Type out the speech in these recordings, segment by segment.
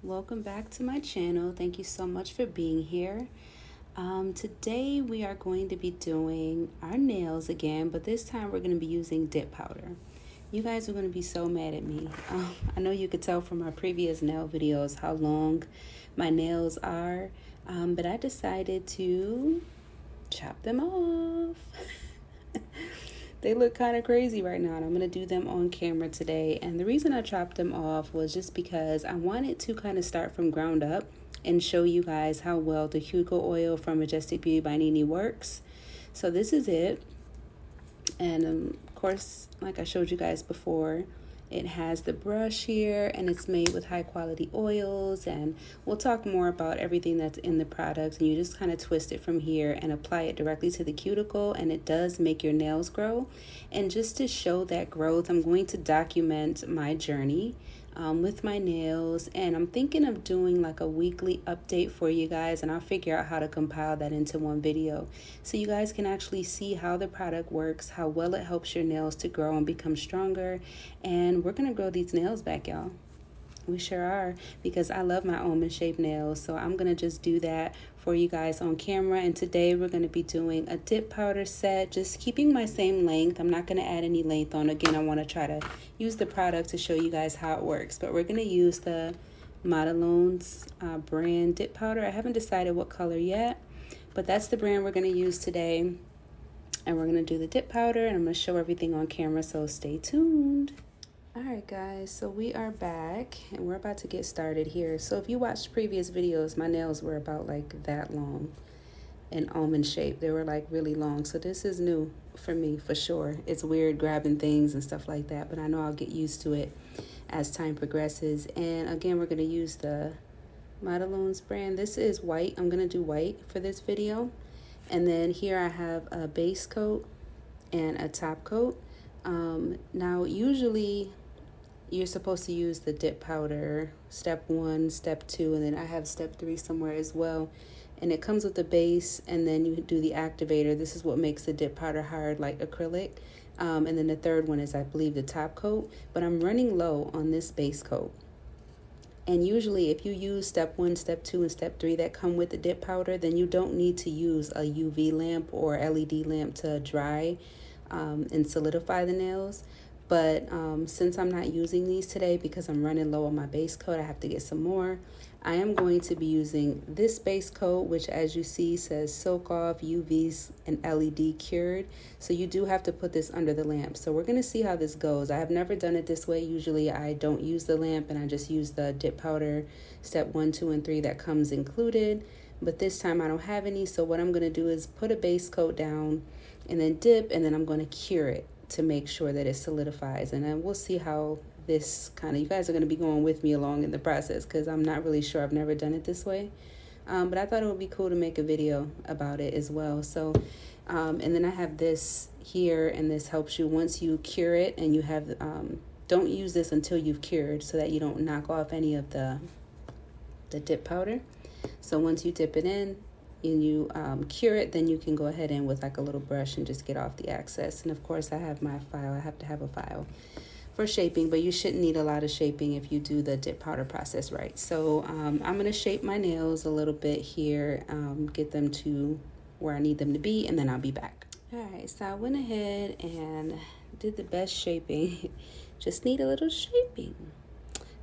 Welcome back to my channel. Thank you so much for being here. Today we are going to be doing our nails again, but this time we're going to be using dip powder. You guys are going to be so mad at me. I know you could tell from my previous nail videos how long my nails are, but I decided to chop them off. They look kind of crazy right now, and I'm going to do them on camera today. And the reason I chopped them off was just because I wanted to kind of start from ground up and show you guys how well the cuticle oil from Majestic Beauty by Nene works. So this is it. And of course, like I showed you guys before, it has the brush here, and it's made with high quality oils, and we'll talk more about everything that's in the product. And you just kind of twist it from here and apply it directly to the cuticle, and it does make your nails grow. And just to show that growth, I'm going to document my journey with my nails, and I'm thinking of doing like a weekly update for you guys, and I'll figure out how to compile that into one video so you guys can actually see how the product works, how well it helps your nails to grow and become stronger. And we're gonna grow these nails back, y'all. We sure are, because I love my almond shaped nails. So I'm gonna just do that for you guys on camera. And today we're gonna be doing a dip powder set, just keeping my same length. I'm not gonna add any length on. Again, I wanna try to use the product to show you guys how it works. But we're gonna use the Modelones brand dip powder. I haven't decided what color yet, but that's the brand we're gonna use today. And we're gonna do the dip powder, and I'm gonna show everything on camera, so stay tuned. Alright guys, so we are back and we're about to get started here. So if you watched previous videos, my nails were about like that long and almond shaped. They were like really long. So this is new for me for sure. It's weird grabbing things and stuff like that, but I know I'll get used to it as time progresses. And again, we're going to use the Modelones brand. This is white. I'm going to do white for this video. And then here I have a base coat and a top coat. Now usually you're supposed to use the dip powder, step 1, step 2, and then I have step 3 somewhere as well. And it comes with the base, and then you do the activator. This is what makes the dip powder hard like acrylic. And then the third one is, I believe, the top coat. But I'm running low on this base coat. And usually if you use step 1, step 2, and step 3 that come with the dip powder, then you don't need to use a UV lamp or LED lamp to dry and solidify the nails. But since I'm not using these today because I'm running low on my base coat, I have to get some more. I am going to be using this base coat, which as you see says soak off, UVs, and LED cured. So you do have to put this under the lamp. So we're going to see how this goes. I have never done it this way. Usually I don't use the lamp and I just use the dip powder step 1, 2, and 3 that comes included. But this time I don't have any. So what I'm going to do is put a base coat down and then dip, and then I'm going to cure it to make sure that it solidifies. And then we'll see how this you guys are going to be going with me along in the process, because I'm not really sure. I've never done it this way. But I thought it would be cool to make a video about it as well. So, and then I have this here, and this helps you once you cure it, and you have, don't use this until you've cured so that you don't knock off any of the dip powder. So once you dip it in, and you cure it, then you can go ahead and with like a little brush and just get off the excess. And of course I have my file. I have to have a file for shaping, but you shouldn't need a lot of shaping if you do the dip powder process right. So I'm going to shape my nails a little bit here, get them to where I need them to be, and then I'll be back. All right, so I went ahead and did the best shaping. Just need a little shaping.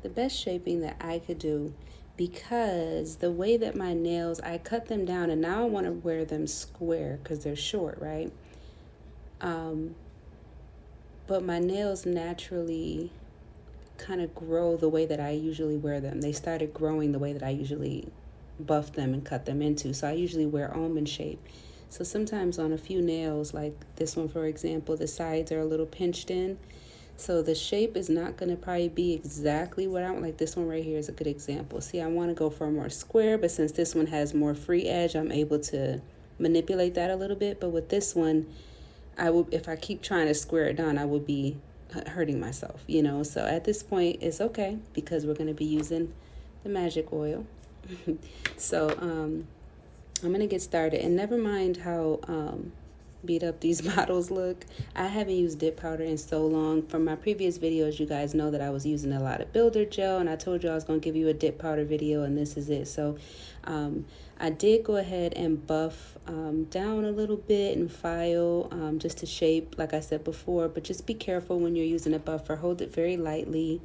The best shaping that I could do, because the way that my nails, I cut them down, and now I want to wear them square because they're short, right? But my nails naturally kind of grow the way that I usually wear them. They started growing the way that I usually buff them and cut them into. So I usually wear almond shape. So sometimes on a few nails, like this one, for example, the sides are a little pinched in. So the shape is not going to probably be exactly what I want. Like this one right here is a good example. See, I want to go for a more square, but since this one has more free edge, I'm able to manipulate that a little bit. But with this one, if I keep trying to square it down, I would be hurting myself, you know. So at this point, it's okay because we're going to be using the magic oil. So I'm going to get started, and never mind how beat up these bottles look. I haven't used dip powder in so long. From my previous videos, you guys know that I was using a lot of builder gel, and I told you I was going to give you a dip powder video, and this is it. So I did go ahead and buff down a little bit and file just to shape, like I said before, but just be careful when you're using a buffer. Hold it very lightly.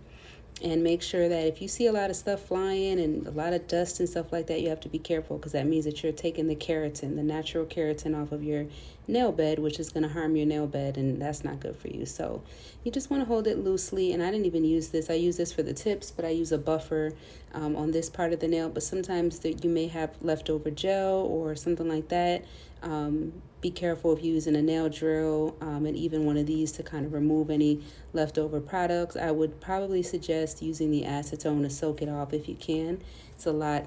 And make sure that if you see a lot of stuff flying and a lot of dust and stuff like that, you have to be careful, because that means that you're taking the keratin, the natural keratin, off of your nail bed, which is going to harm your nail bed, and that's not good for you. So you just want to hold it loosely. And I didn't even use this. I use this for the tips, but I use a buffer on this part of the nail. But sometimes you may have leftover gel or something like that. Be careful if you're using a nail drill and even one of these to kind of remove any leftover products. I would probably suggest using the acetone to soak it off if you can. It's a lot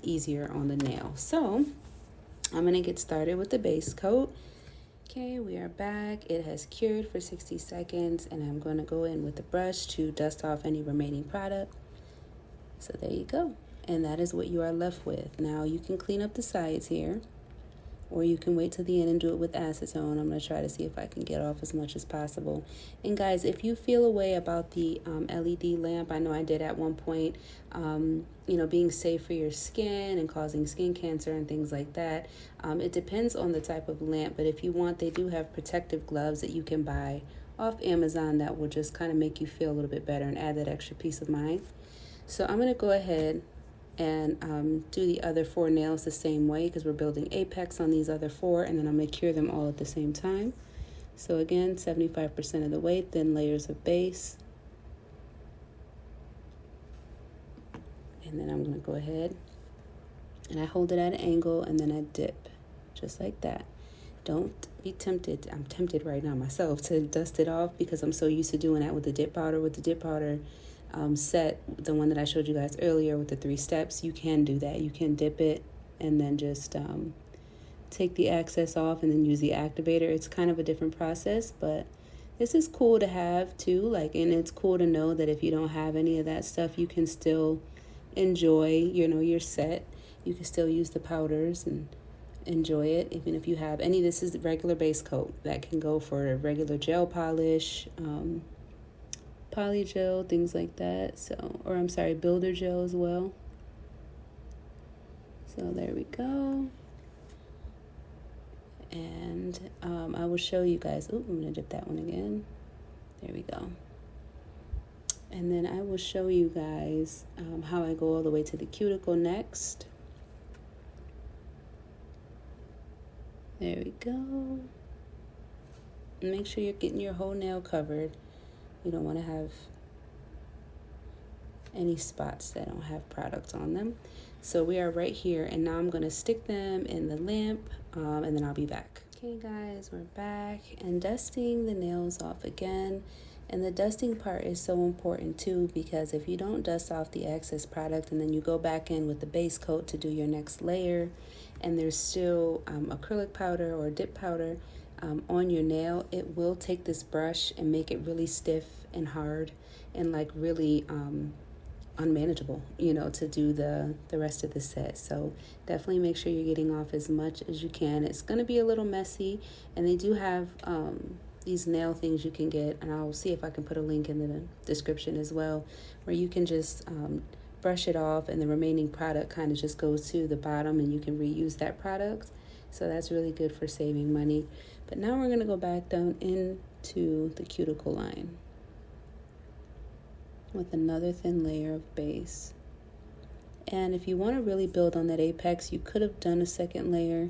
easier on the nail. So I'm going to get started with the base coat. Okay, we are back. It has cured for 60 seconds, and I'm going to go in with the brush to dust off any remaining product. So there you go. And that is what you are left with. Now you can clean up the sides here, or you can wait till the end and do it with acetone. I'm going to try to see if I can get off as much as possible. And guys, if you feel a way about the LED lamp, I know I did at one point, being safe for your skin and causing skin cancer and things like that. It depends on the type of lamp, but if you want, they do have protective gloves that you can buy off Amazon that will just kind of make you feel a little bit better and add that extra peace of mind. So I'm going to go ahead and do the other 4 nails the same way, because we're building apex on these other 4, and then I'm going to cure them all at the same time. So again, 75% of the way, thin layers of base. And then I'm going to go ahead and I hold it at an angle, and then I dip just like that. Don't be tempted. I'm tempted right now myself to dust it off, because I'm so used to doing that with the dip powder. With the dip powder set, the one that I showed you guys earlier with the 3 steps, you can do that. You can dip it and then just take the excess off and then use the activator. It's kind of a different process, but this is cool to have too. And it's cool to know that if you don't have any of that stuff, you can still enjoy, your set. You can still use the powders and enjoy it, even if you have any. This is the regular base coat that can go for a regular gel polish, poly gel, things like that. Builder gel as well. So there we go. And I will show you guys. I'm gonna dip that one again. There we go. And then I will show you guys how I go all the way to the cuticle next. There we go. And make sure you're getting your whole nail covered. You don't want to have any spots that don't have product on them. So we are right here, and now I'm going to stick them in the lamp, and then I'll be back. Okay guys, we're back and dusting the nails off again. And the dusting part is so important too, because if you don't dust off the excess product and then you go back in with the base coat to do your next layer, and there's still acrylic powder or dip powder on your nail, it will take this brush and make it really stiff and hard and really unmanageable, to do the rest of the set. So definitely make sure you're getting off as much as you can. It's going to be a little messy, and they do have these nail things you can get, and I'll see if I can put a link in the description as well, where you can just brush it off, and the remaining product kind of just goes to the bottom, and you can reuse that product. So that's really good for saving money. But now we're going to go back down into the cuticle line with another thin layer of base. And if you want to really build on that apex, you could have done a second layer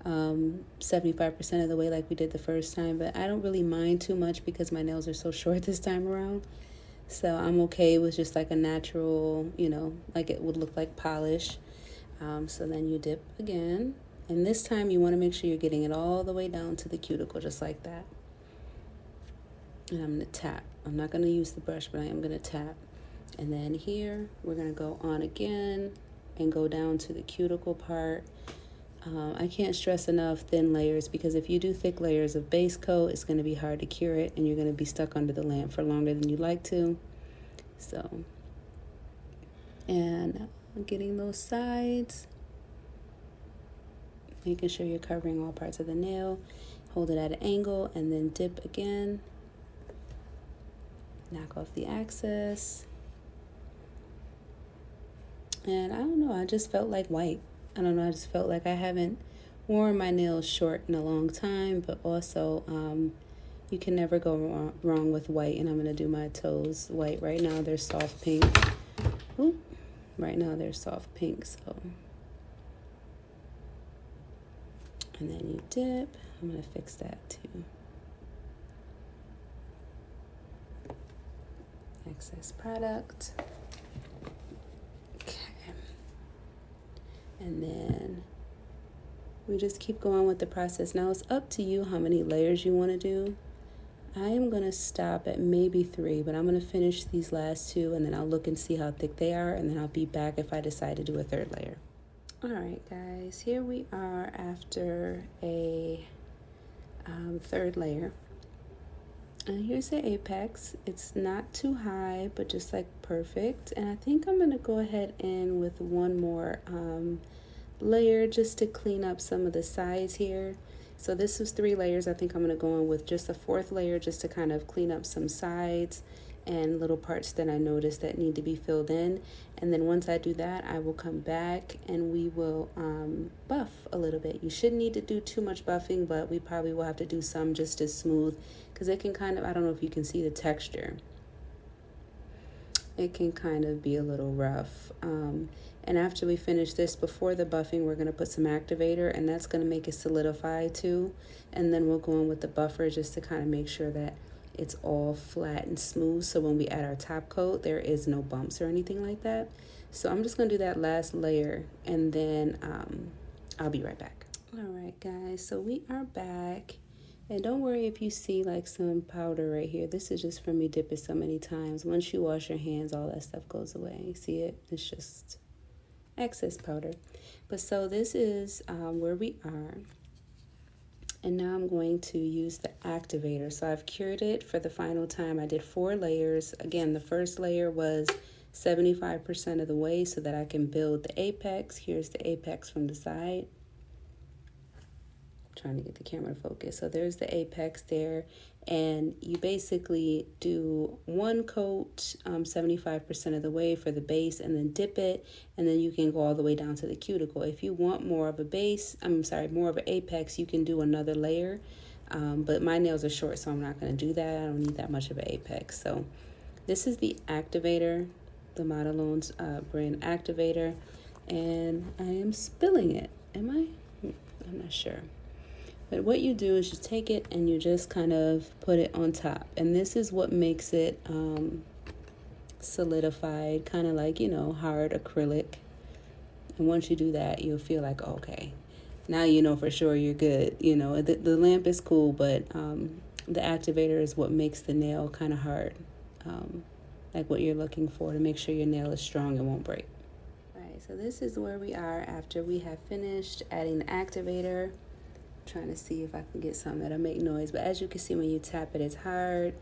75% of the way like we did the first time, but I don't really mind too much because my nails are so short this time around. So I'm okay with just a natural, like it would look like polish. So then you dip again, and this time you want to make sure you're getting it all the way down to the cuticle, just like that. And I'm going to tap. I'm not going to use the brush, but I am going to tap. And then here we're going to go on again and go down to the cuticle part. I can't stress enough thin layers, because if you do thick layers of base coat, it's going to be hard to cure it, and you're going to be stuck under the lamp for longer than you'd like to. So, and I'm getting those sides, making sure you're covering all parts of the nail. hold it at an angle, and then dip again. Knock off the excess. And I don't know, I just felt like white. I don't know, I just felt like I haven't worn my nails short in a long time, but also you can never go wrong with white. And I'm going to do my toes white. Right now they're soft pink. Oop. Right now they're soft pink, so. And then you dip. I'm going to fix that too. Excess product. Okay. And then we just keep going with the process. Now it's up to you how many layers you want to do. I am going to stop at maybe 3, but I'm going to finish these last 2, and then I'll look and see how thick they are, and then I'll be back if I decide to do a 3rd layer. All right, guys, here we are after a 3rd layer. And here's the apex. It's not too high, but just like perfect. And I think I'm going to go ahead in with one more layer just to clean up some of the sides here. So this was 3 layers. I think I'm going to go in with just a 4th layer just to kind of clean up some sides and little parts that I noticed that need to be filled in. And then once I do that, I will come back and we will buff a little bit. You shouldn't need to do too much buffing, but we probably will have to do some just to smooth, because it can kind of, I don't know if you can see the texture. It can kind of be a little rough. And after we finish this, before the buffing, we're going to put some activator, and that's going to make it solidify too. And then we'll go in with the buffer just to kind of make sure that it's all flat and smooth, so when we add our top coat, there is no bumps or anything like that. So I'm just going to do that last layer, and then I'll be right back. All right, guys, so we are back. And don't worry if you see like some powder right here. This is just from me dipping so many times. Once you wash your hands, all that stuff goes away. See it? It's just excess powder. But so this is where we are. And now I'm going to use the activator. So I've cured it for the final time. I did 4 layers. Again, the first layer was 75% of the way so that I can build the apex. Here's the apex from the side. Trying to get the camera to focus. So there's the apex there, and you basically do 1 coat 75% of the way for the base, and then dip it, and then you can go all the way down to the cuticle. If you want more of a base, more of an apex, you can do another layer, but my nails are short, so I'm not going to do that. I don't need that much of an apex. So this is the activator, the Modelones brand activator, and I am spilling it. Am I? I'm not sure. But what you do is you take it and you just kind of put it on top. And this is what makes it solidified, kind of like, hard acrylic. And once you do that, you'll feel like, okay, now you know for sure you're good. The lamp is cool, but the activator is what makes the nail kind of hard. Like what you're looking for to make sure your nail is strong and won't break. All right, so this is where we are after we have finished adding the activator. Trying to see if I can get something that'll make noise, but as you can see, when you tap it, it's hard.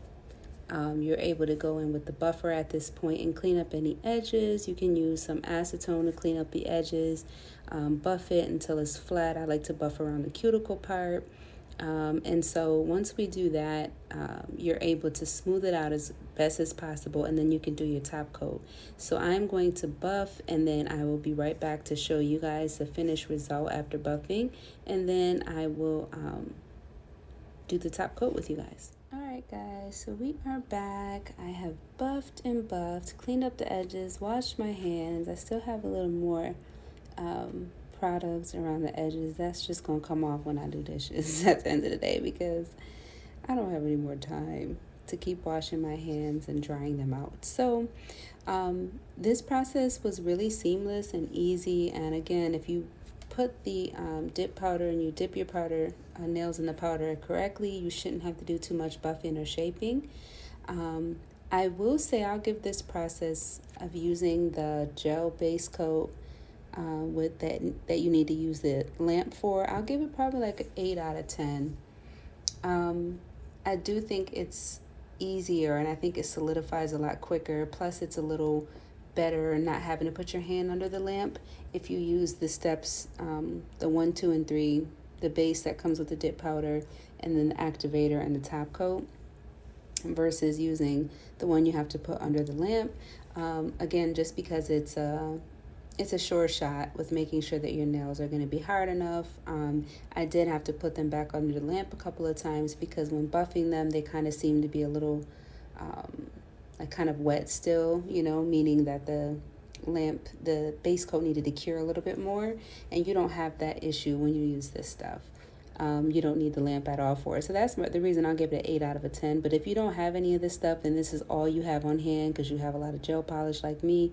You're able to go in with the buffer at this point and clean up any edges. You can use some acetone to clean up the edges, buff it until it's flat. I like to buff around the cuticle part, and so once we do that, you're able to smooth it out as best as possible, and then you can do your top coat. So I'm going to buff, and then I will be right back to show you guys the finished result after buffing, and then I will do the top coat with you guys. All right, guys, so we are back. I have buffed and buffed, cleaned up the edges, washed my hands. I still have a little more products around the edges. That's just gonna come off when I do dishes at the end of the day, because I don't have any more time to keep washing my hands and drying them out. So this process was really seamless and easy. And again, if you put the dip powder and you dip your powder nails in the powder correctly, you shouldn't have to do too much buffing or shaping. I will say I'll give this process of using the gel base coat with that you need to use the lamp for, I'll give it probably like an 8 out of 10. I do think it's easier, and I think it solidifies a lot quicker. Plus, it's a little better not having to put your hand under the lamp if you use the steps, the 1, 2, and 3, the base that comes with the dip powder, and then the activator and the top coat, versus using the one you have to put under the lamp. Again, just because it's a sure shot with making sure that your nails are going to be hard enough. I did have to put them back under the lamp a couple of times because when buffing them, they kind of seem to be a little like kind of wet still, meaning that the base coat needed to cure a little bit more, and you don't have that issue when you use this stuff. You don't need the lamp at all for it. So that's the reason I'll give it an 8 out of a 10. But if you don't have any of this stuff and this is all you have on hand because you have a lot of gel polish like me,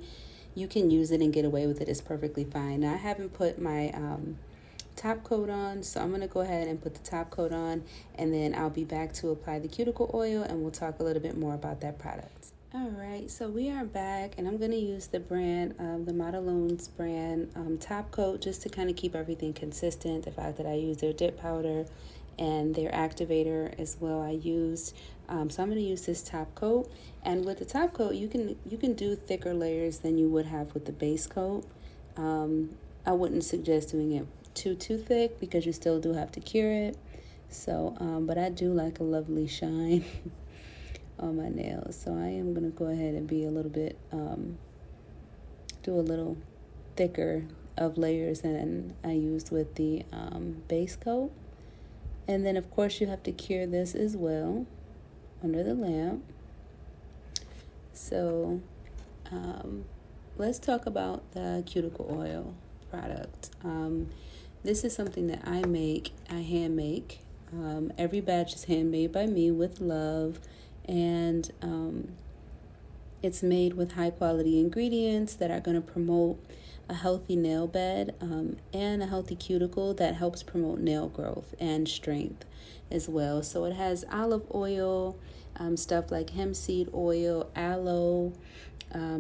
you can use it and get away with it. It's perfectly fine. Now, I haven't put my top coat on, so I'm going to go ahead and put the top coat on, and then I'll be back to apply the cuticle oil, and we'll talk a little bit more about that product. All right, so we are back, and I'm going to use the brand, the Modelones brand top coat, just to kind of keep everything consistent. The fact that I use their dip powder and their activator as well I used. So I'm going to use this top coat, and with the top coat you can do thicker layers than you would have with the base coat. I wouldn't suggest doing it too thick because you still do have to cure it. So but I do like a lovely shine on my nails, so I am going to go ahead and be a little bit do a little thicker of layers than I used with the base coat. And then of course you have to cure this as well under the lamp. So let's talk about the cuticle oil product. This is something that I hand make. Every batch is handmade by me with love, and it's made with high quality ingredients that are going to promote a healthy nail bed and a healthy cuticle that helps promote nail growth and strength as well. So it has olive oil, stuff like hemp seed oil, aloe,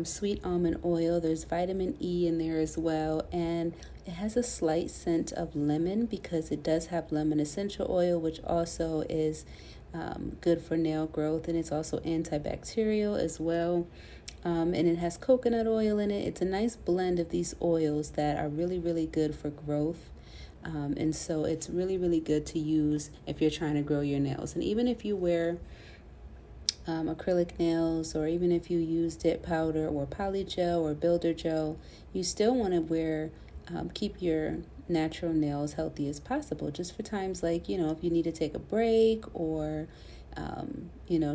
sweet almond oil. There's vitamin E in there as well, and it has a slight scent of lemon because it does have lemon essential oil, which also is good for nail growth, and it's also antibacterial as well. And it has coconut oil in it. It's a nice blend of these oils that are really, really good for growth. And so it's really, really good to use if you're trying to grow your nails. And even if you wear acrylic nails, or even if you use dip powder or polygel or builder gel, you still want to keep your natural nails healthy as possible, just for times like, if you need to take a break, or,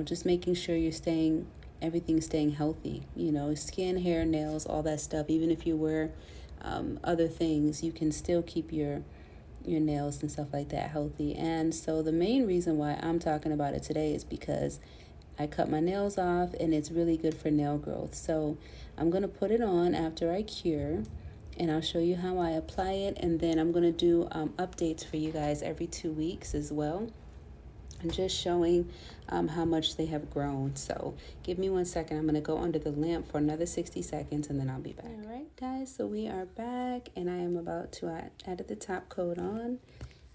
just making sure everything's staying healthy, skin, hair, nails, all that stuff. Even if you wear other things, you can still keep your nails and stuff like that healthy. And so the main reason why I'm talking about it today is because I cut my nails off, and it's really good for nail growth. So I'm going to put it on after I cure, and I'll show you how I apply it. And then I'm going to do updates for you guys every 2 weeks as well, and just showing how much they have grown. So give me 1 second. I'm going to go under the lamp for another 60 seconds, and then I'll be back. All right, guys, so we are back, and I am about to add the top coat on,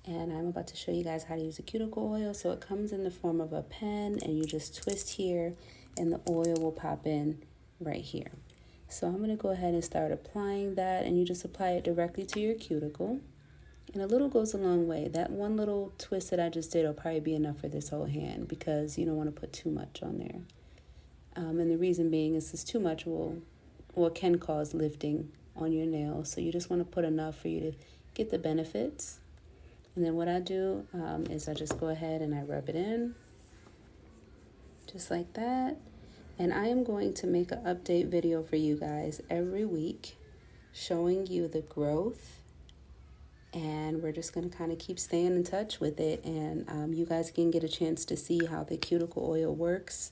and I'm about to show you guys how to use the cuticle oil. So it comes in the form of a pen, and you just twist here, and the oil will pop in right here. So I'm going to go ahead and start applying that, and you just apply it directly to your cuticle. And a little goes a long way. That one little twist that I just did will probably be enough for this whole hand, because you don't want to put too much on there. And the reason being is this too much can cause lifting on your nails. So you just want to put enough for you to get the benefits. And then what I do is I just go ahead and I rub it in, just like that. And I am going to make an update video for you guys every week, showing you the growth. And we're just going to kind of keep staying in touch with it. And you guys can get a chance to see how the cuticle oil works.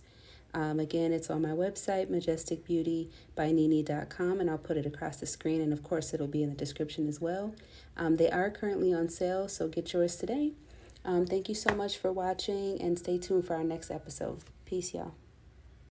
Again, it's on my website, majesticbeautybynene.com, and I'll put it across the screen. And of course, it'll be in the description as well. They are currently on sale, so get yours today. Thank you so much for watching, and stay tuned for our next episode. Peace, y'all.